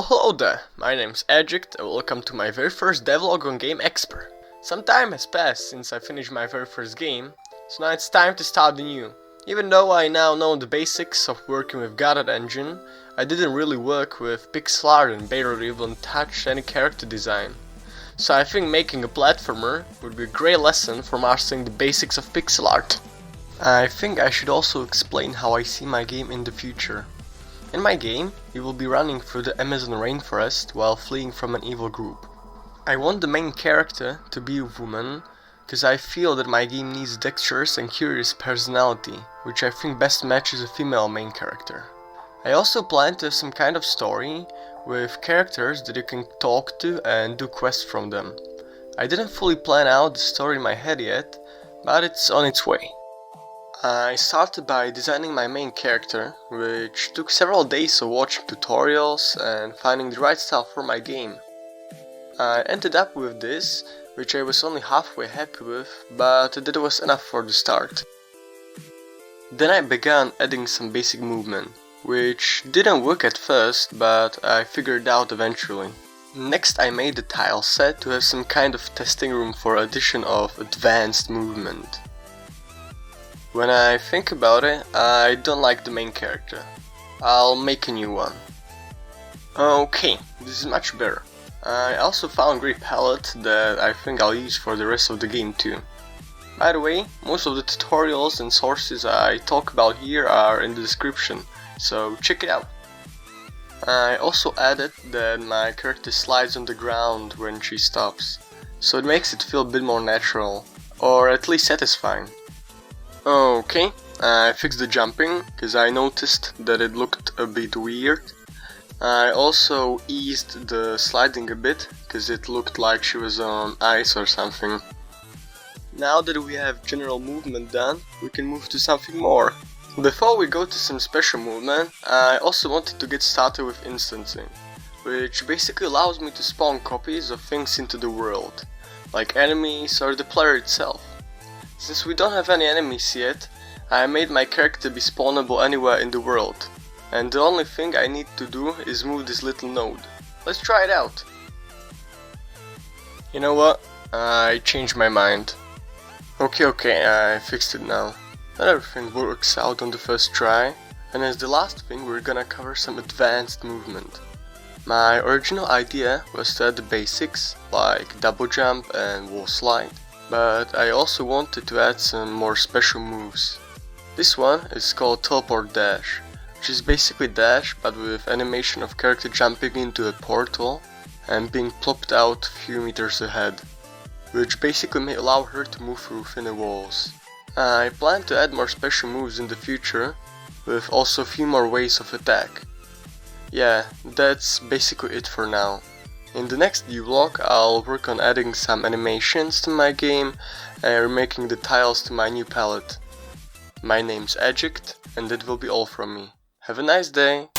Well, hello there, my name's Adject and welcome to my very first devlog on game Exper. Some time has passed since I finished my very first game, so now it's time to start the new. Even though I now know the basics of working with Godot engine, I didn't really work with Pixelart and barely even touch any character design. So I think making a platformer would be a great lesson for mastering the basics of Pixelart. I think I should also explain how I see my game in the future. In my game, you will be running through the Amazon rainforest while fleeing from an evil group. I want the main character to be a woman, because I feel that my game needs dexterous and curious personality, which I think best matches a female main character. I also plan to have some kind of story with characters that you can talk to and do quests from them. I didn't fully plan out the story in my head yet, but it's on its way. I started by designing my main character, which took several days of watching tutorials and finding the right style for my game. I ended up with this, which I was only halfway happy with, but that was enough for the start. Then I began adding some basic movement, which didn't work at first, but I figured out eventually. Next I made the tileset to have some kind of testing room for addition of advanced movement. When I think about it, I don't like the main character. I'll make a new one. Okay, this is much better. I also found a great palette that I think I'll use for the rest of the game too. By the way, most of the tutorials and sources I talk about here are in the description, so check it out. I also added that my character slides on the ground when she stops, so it makes it feel a bit more natural, or at least satisfying. Okay, I fixed the jumping, because I noticed that it looked a bit weird. I also eased the sliding a bit, because it looked like she was on ice or something. Now that we have general movement done, we can move to something more. Before we go to some special movement, I also wanted to get started with instancing, which basically allows me to spawn copies of things into the world, like enemies or the player itself. Since we don't have any enemies yet, I made my character be spawnable anywhere in the world, and the only thing I need to do is move this little node. Let's try it out! You know what? I changed my mind. Okay, I fixed it now. Not everything works out on the first try, and as the last thing we're gonna cover some advanced movement. My original idea was to add the basics, like double jump and wall slide, but I also wanted to add some more special moves. This one is called teleport dash, which is basically dash but with animation of character jumping into a portal and being plopped out a few meters ahead, which basically may allow her to move through thinner walls. I plan to add more special moves in the future, with also a few more ways of attack. Yeah, that's basically it for now. In the next devlog I'll work on adding some animations to my game and remaking the tiles to my new palette. My name's Adject, and that will be all from me. Have a nice day!